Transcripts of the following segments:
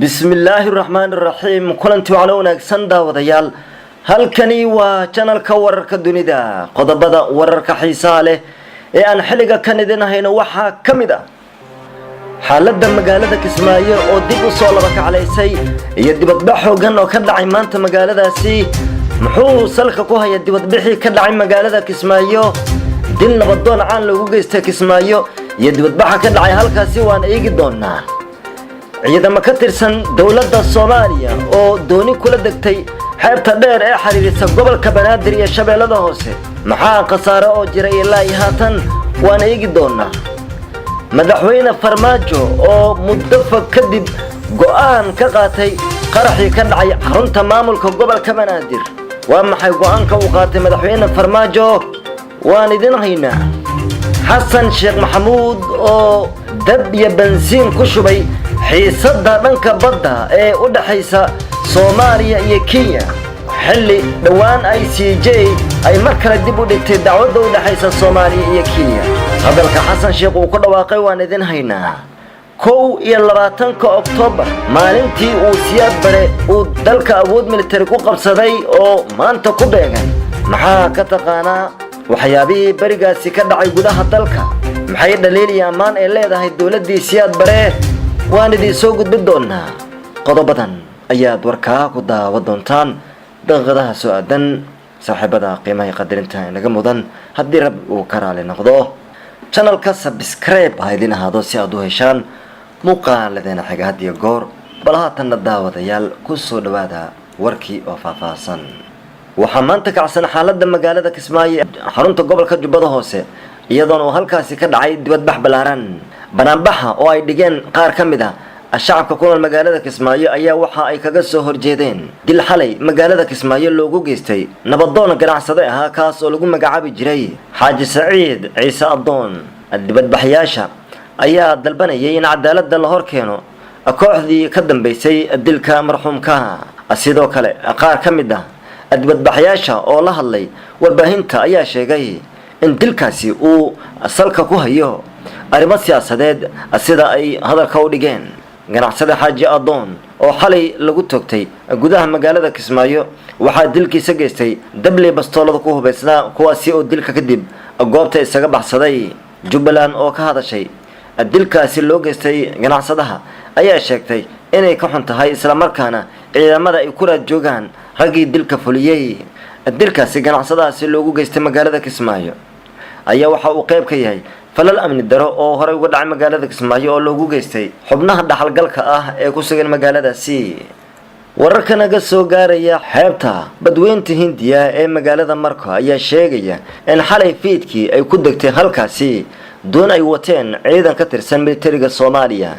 bismillaahi raxmaani raxiim kulanti wacna wanaagsan daawadayaal halkani waa channelka wararka dunida qodobada wararka xiisaha leh ee aan xiliga kan idin hayno waxaa ka mid ah xaaladda magaalada Kismaayo oo dib u soo laba kaclaysay iyo dibadbax xooggan oo ka dhacay maanta magaaladaasi muxuu salka ku haya dibadbixii ka dhacay magaalada Kismaayo dil nabadoon caan lagu geystay Kismaayo iyo dibadbaxa ka dhacay halkaasi waan eegi doonaa ciidamo ka tirsan dawladda Soomaaliya oo dooni kula degtay xeebta dheer ee xiriirisa gobolka Banaadir iyo Shabeellada Hoose maxaa khasaare oo jiray ilaa haatan waan eegi doonaa madaxweyne Farmaajo oo muddo kadib go'aan ka qaatay qaraxii ka dhacay xarunta maamulka gobolka Banaadir waa maxay go'aanka uu qaatay madaxweyne Farmaajo waan idin haynaa xasan sheekh maxamuud oo dab iyo bensiin ku shubay xiisadda dhanka badda ee u dhaxaysa Soomaaliya iyo Kenya xilli dhawaan ICJ ay mar kale dib u dhigtay dacwadda u dhaxaysa Soomaaliya iyo Kenya hadalka xasan sheekh uu ku dhawaaqay waan idin haynaa 21 Oktoobar maalintii uu Siyaad Bare uu dalka awood militari ku qabsaday oo maanta ku beegan maxaa ka taqaanaa waxyaabihii barigaasi ka dhacay gudaha dalka maxay dhaliilaya ammaan ay leedahay dawladdii Siyaad Bare waan idin soo gudbin doonaa qodobadan ayaad warkaa ku daawan doontaan daqiiqadaha soo aadan saaxiibada qiimaha qadarinta inaga mudan haddii rab uu ka raali noqdo channelka subscribe ha idin ahaado si aad u heshaan muuqaaladeena xiga had iyo goor bal haatanna daawadayaal ku soo dhawaada warkii oo faahfaahsan waxaa maanta kacsan xaaladda magaalada Kismaayo xarunta gobolka Jubbada Hoose iyadoona halkaasi ka dhacay dibadbax balaaran banaanbaxa oo ay dhigeen qaar ka mid ah shacabka ku nool magaalada Kismaayo ayaa waxa ay kaga soo horjeedeen dil xalay magaalada Kismaayo loogu geystay nabadoon ganacsade ah kaas oo lagu magacaabi jiray Xaaji Saciid Ciise Adoon dibadbaxyaasha ayaa dalbanayay in cadaaladda la hor keeno kooxdii ka dambeysay dilka marxuumka sidoo kale qaar ka mid ah dibadbaxyaasha oo la hadlay warbaahinta ayaa sheegay in dilkaasi uu salka ku hayo arrimo siyaasadeed sida ay hadalka u dhigeen ganacsade Xaaji Adoon oo xalay lagu toogtay gudaha magaalada Kismaayo waxaa dilkiisa geystay dable bastoolada ku hubeysnaa kuwaasi oo dilka kadib goobta isaga baxsaday Jubbaland oo ka hadashay dilkaasi loo geystay ganacsadaha ayaa sheegtay inay ka xun tahay isla markaana ciidamada ay ku raad joogaan raggii dilka fuliyay dilkaasi ganacsadahaasi loogu geystay magaalada Kismaayo ayaa waxa uu qayb ka yahay falal amni daro oo horay uga dhacay magaalada Kismaayo oo loogu geystay xubnaha dhaxalgalka ah ee ku sugan magaaladaasi wararka naga soo gaaraya xeebta badweynta Hindiya ee magaalada Marko ayaa sheegaya in xalay fiidkii ay ku degtay halkaasi doon ay wateen ciidan ka tirsan militariga Soomaaliya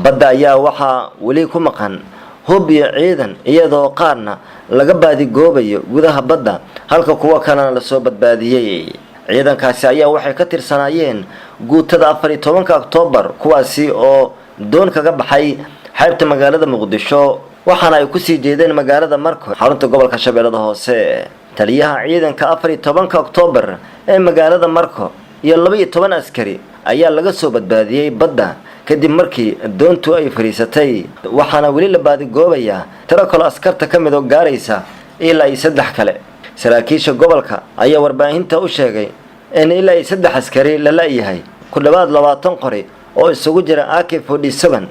badda ayaa waxa wali ku maqan hub iyo ciidan iyadoo qaarna laga baadi goobayo gudaha badda halka kuwa kalena la soo badbaadiyay ciidankaasi ayaa waxay ka tirsanaayeen guutada 14 Oktoobar kuwaasi oo doon kaga baxay xeebta magaalada Muqdisho waxaana ay ku sii jeedeen magaalada Marko xarunta gobolka Shabeellada Hoose taliyaha ciidanka 14 Oktoobar ee magaalada Marko iyo 12 askari ayaa laga soo badbaadiyay badda kadib markii doontu ay fariisatay waxaana wali la baadi goobaya tiro kale askarta ka mid oo gaaraysa ilaa 3 kale saraakiisha gobolka ayaa warbaahinta u sheegay in ilaa 3 askari la leeyahay ku dhawaad 20 qori oo isugu jira AK47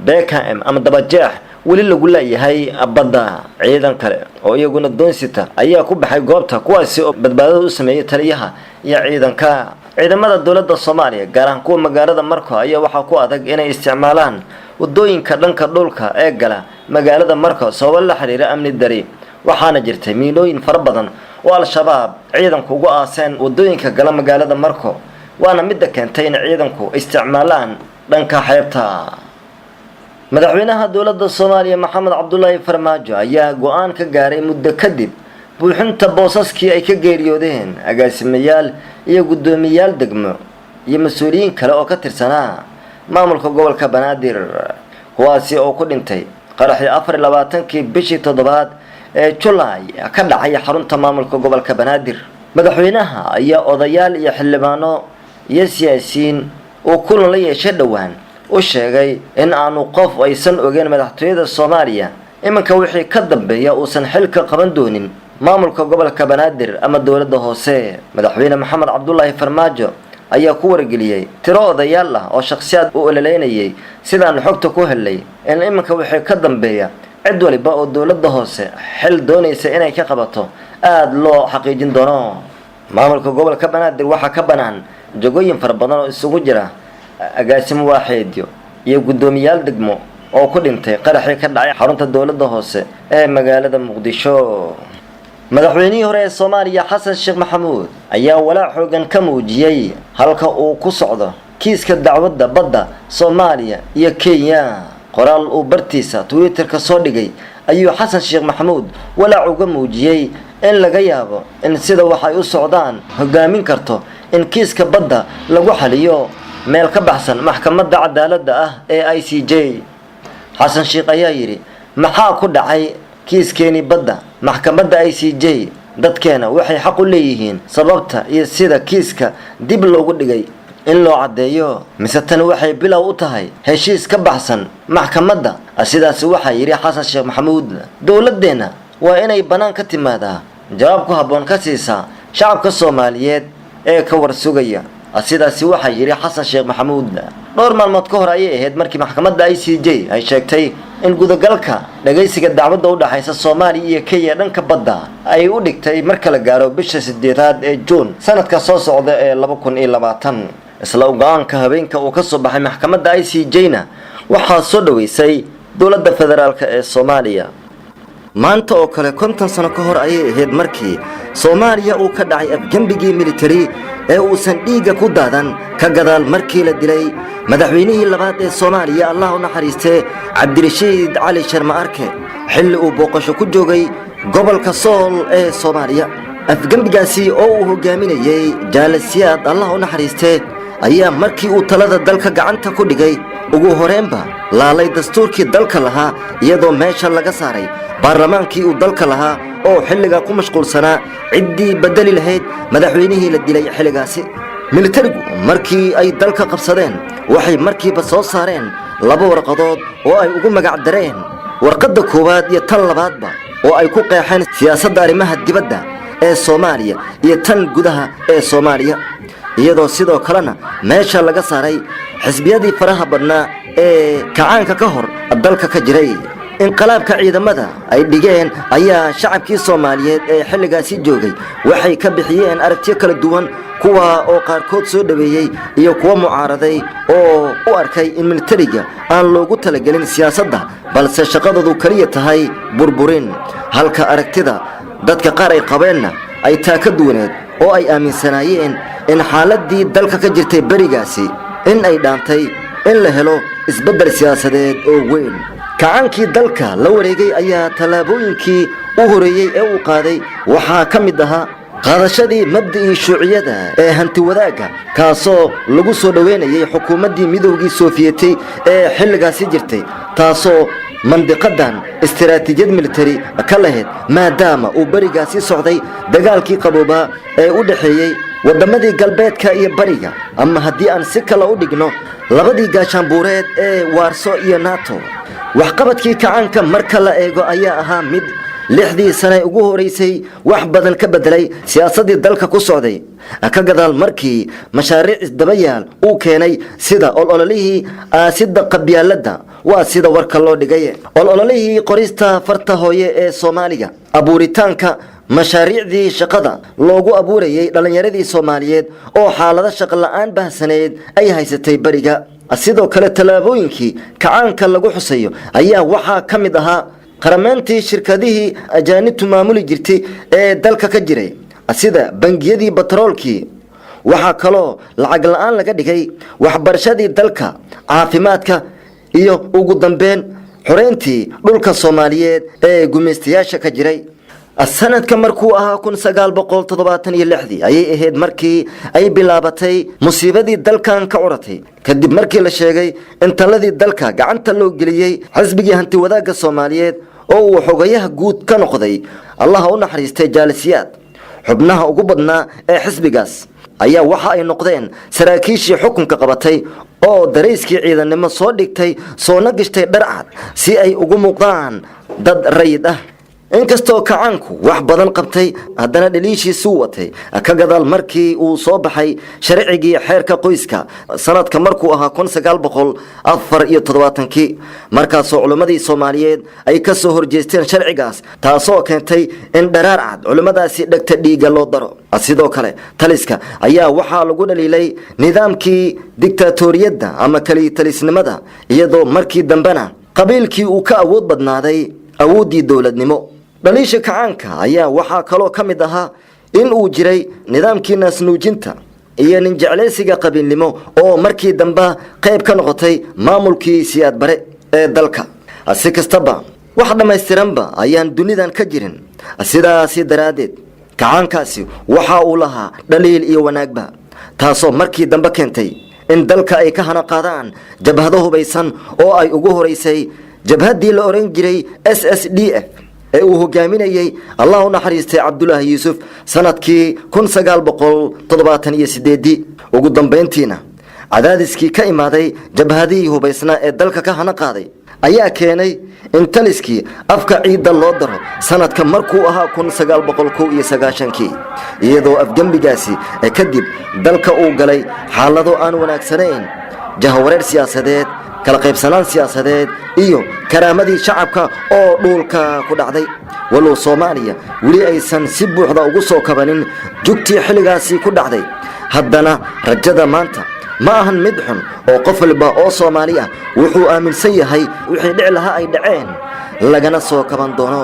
BKM ama dabajeex wali lagu leeyahay badda ciidan kale oo iyaguna doonsita ayaa ku baxay goobta kuwaasi oo badbaadada u sameeyay taliyaha iyo ciidamada dawladda Soomaaliya gaar ahaan kuwa magaalada Marko ayaa waxa ku adag inay isticmaalaan wadooyinka dhanka dhulka ee gala magaalada Marko sabab la xiriira amni dari waxaana jirtay miilooyin fara badan oo al-shabaab ciidanku ugu aaseen wadooyinka gala magaalada Marko waana mid keentay in ciidanku isticmaalaan dhanka xeebta madaxweynaha dawladda Soomaaliya Maxamed Cabdullaahi Farmaajo ayaa go'aan ka gaaray muddo kadib buuxinta boosaskii ay ka geeriyoodeen agaasimayaal iyo gudoomiyaal degmo iyo mas'uuliyiin kale oo ka tirsanaa maamulka gobolka Banaadir kuwaasi oo ku dhintay qaraxii 24 bishii 7 ee July ka dhacay xarunta maamulka gobolka Banaadir madaxweynaha ayaa odayaal iyo xildhibaano iyo siyaasiyiin oo kulan la yeeshay dhawaan u sheegay in aanu qof aysan ogeyn madaxtooyada Soomaaliya iminka wixii ka dambeeya uusan xilka qaban doonin maamulka gobolka Banaadir ama dawladda hoose. Madaxweyne Maxamed Cabdullaahi Farmaajo ayaa ku wargeliyay tiro odayaal ah oo shakhsiyaad u ololaynayay sidaan xogta ku helay in iminka wixii ka dambeeya cid waliba oo dawladda hoose xil doonaysa inay ka qabato aad loo xaqiijin doono. maamulka gobolka Banaadir waxa ka banaan jagooyin fara badan oo isugu jira agaasimo waaxeedyo iyo gudoomiyaal degmo oo ku dhintay qaraxii ka dhacay xarunta dawladda hoose ee magaalada Muqdisho. madaxweynihii hore ee Soomaaliya Xasan Sheekh Maxamuud ayaa walaac xoogan ka muujiyay halka uu ku socdo kiiska dacwadda badda Soomaaliya iyo Kenya. qoraal uu bartiisa Twitter ka soo dhigay ayuu Xasan Sheekh Maxamuud walaac uga muujiyay in laga yaabo in sida waxay u socdaan hogaamin karto in kiiska badda lagu xaliyo meel ka baxsan maxkamadda cadaaladda ah ee ICJ. Xasan Sheekh ayaa yiri maxaa ku dhacay kiiskeeni badda maxkamadda ICJ dadkeena waxay xaq u leeyihiin sababta iyo sida kiiska dib loogu dhigay in loo cadeeyo mise tan waxay bilow u tahay heshiis ka baxsan maxkamadda. sidaas waxa yiri Xasan Sheekh Maxamuud dawladeena waa inay banaan ka timaadaa jawaab ku haboon ka siisa shacabka Soomaaliyeed ee ka warsugaya. sidaas waxa yiri Xasan Sheekh Maxamuud dhowr maalmood ka hor ayay ahayd markii maxkamadda ICJ ay sheegtay in gudagalka dhageysiga dacwadda u dhaxaysa Soomaaliya iyo Kenya dhanka badda ay u dhigtay marka la gaaro bisha 8aad ee June sanadka soo socda ee 2020. isla go'aanka habeenka uu ka soo baxay maxkamadda ICJ-na waxaa soo dhaweysay dawladda federaalka ee Soomaaliya. maanta oo kale 50 sano ka hor ayay ahayd markii Soomaaliya uu ka dhacay afgambigii military ee uusan dhiiga ku daadan ka gadaal markii la dilay madaxweynihii labaad ee Soomaaliya Allah u naxariistay Cabdirashiid Cali Sharma Arke xilli uu booqasho ku joogay gobolka Sool ee Soomaaliya. afgambigaasi oo uu hogaaminayay jaalasiyaad Allah u naxariistay ayaa markii uu talada dalka gacanta ku dhigay ugu horeenba laalay dastuurkii dalka lahaa iyadoo meesha laga saaray baarlamaankii uu dalka lahaa oo xilliga ku mashquulsanaa ciddii bedeli lahayd madaxweynihii la dilay xilligaasi. militarigu markii ay dalka qabsadeen waxay markiiba soo saareen 2 warqadood oo ay ugu magac dareen warqadda koowaad iyo tan labaadba oo ay ku qeexeen siyaasadda arrimaha dibadda ee Soomaaliya iyo tan gudaha ee Soomaaliya, iyadoo sidoo kalena meesha laga saaray xisbiyadii faraha badnaa ee kacaanka ka hor dalka ka jiray. inqalaabka ciidamada ay dhigeen ayaa shacabkii Soomaaliyeed ee xilligaasi joogay waxay ka bixiyeen aragtiyo kala duwan, kuwa oo qaarkood soo dhaweeyay iyo kuwa mucaaraday oo u arkay in militariga aan loogu talagelin siyaasadda balse shaqadoodu kaliya tahay burburin. halka aragtida dadka qaar ay qabeenna ay taa ka duwaneed oo ay aaminsanaayeen in xaaladii dalka ka jirtay barigaasi in ay dhaantay in la helo isbedel siyaasadeed oo weyn. kacaankii dalka la wareegay ayaa talaabooyinkii u horeeyay ee uu qaaday waxaa ka mid ahaa qaadashadii mabda'ii shuuciyada ee hanti wadaagga kaasoo lagu soo dhaweynayay xukuumaddii midowgii Sofiyeeti ee xilligaasi jirtay, taasoo mandiqadan istiraatiijiyad military ka lahayd maadaama uu barigaasi socday dagaalkii qaboobaa ee u dhaxeeyay wadamadii galbeedka iyo bariga, ama haddii aan si kale u dhigno labadii gaashaanbuureed ee Warsaw iyo NATO. waxqabadkii kacaanka marka la eego ayaa ahaa mid 6 sano ugu horeysay wax badan ka bedelay siyaasadii dalka ku socday ka gadaal markii mashaariic isdabayaal uu keenay sida ololihii sida qabyaalada waa sida warka loo dhigay ololihii qorista farta hooye ee Soomaaliga, abuuritaanka mashaariicdii shaqada loogu abuurayay dhalinyaradii Soomaaliyeed oo xaalado shaqo la'aan baahsaneed ay haysatay bariga. sidoo kale talaabooyinkii kacaanka lagu xusayo ayaa waxaa ka mid ahaa qarameyntii shirkadihii ajaanibtu maamuli jirtay ee dalka ka jiray sida bangiyadii batroolkii. waxaa kaloo lacag la'aan laga dhigay waxbarashadii dalka, caafimaadka iyo ugu dambeyn xoreyntii dhulka Soomaaliyeed ee gumeystayaasha ka jiray. sanadka markuu ahaa 1976 ayay ahayd markii ay bilaabatay musiibadii dalkan ka curatay kadib markii la sheegay in taladii dalka gacanta loo geliyay xisbigii hanti wadaagga Soomaaliyeed oo uu xogayaha guud ka noqday Allah u naxariistay jaalisiyaad. xubnaha ugu badnaa ee xisbigaas ayaa waxa ay noqdeen saraakiishii xukunka qabatay oo dareyskii ciidanimo soo dhigtay soona gashtay dhar cad si ay ugu muuqdaan dad rayid ah. inkastoo kacaanku wax badan qabtay haddana dhaliishiisuu watay ka gadaal markii uu soo baxay sharcigii xeerka qoyska sanadka markuu ahaa 1974 markaasoo culimmadii Soomaaliyeed ay ka soo horjeesteen sharcigaas taasoo keentay in dharaar cad culimmadaasi dhagta dhiiga loo daro. sidoo kale taliska ayaa waxaa lagu dhaliilay nidaamkii diktatoriyadda ama kali talisnimada iyadoo markii dambena qabiilkii uu ka awood badnaaday awoodii dawladnimo. dhaliisha kacaanka ayaa waxaa kaloo ka mid ahaa in uu jiray nidaamkii naasnuujinta iyo nin jeclaysiga qabiilnimo oo markii dambe qayb ka noqotay maamulkii siyaad bare ee dalka. si kastaba wax dhammaystiranba ayaan dunidan ka jirin, sidaasi daraaddeed kacaankaasi waxa uu lahaa dhaliil iyo wanaagba, taasoo markii dambe keentay in dalka ay ka hana qaadaan jabhado hubaysan oo ay ugu horeysay jabhadii la oran jiray SSDF ee uu hogaaminayay Allah u naxariistay Cabdullaahi Yuusuf sanadkii 1978. ugu dambeyntiina cadaadiskii ka imaaday jabhadii hubaysna ee dalka ka hana qaaday ayaa keenay in taliskii afka ciida loo daro sanadka markuu ahaa 1991 iyadoo afgambigaasi kadib dalka uu galay xaalado aan wanaagsanayn, jahawareer siyaasadeed, kala qaybsanaan siyaasadeed iyo karaamadii shacabka oo dhulka ku dhacday. walow Soomaaliya weli aysan si buuxda ugu soo kabanin jugtii xilligaasi ku dhacday, haddana rajada maanta ma ahan mid xun oo qof walba oo Soomaali ah wuxuu aaminsan yahay wixii dhici lahaa ay dhaceen lagana soo kaban doono.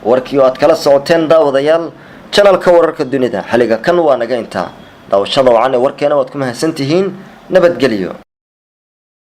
warkii oo aad kala socoteen daawadayaal channelka wararka dunida xiliga kan waa naga intaa. daawashada wacan warkeena waad ku mahadsantihiin. nabadgelyo.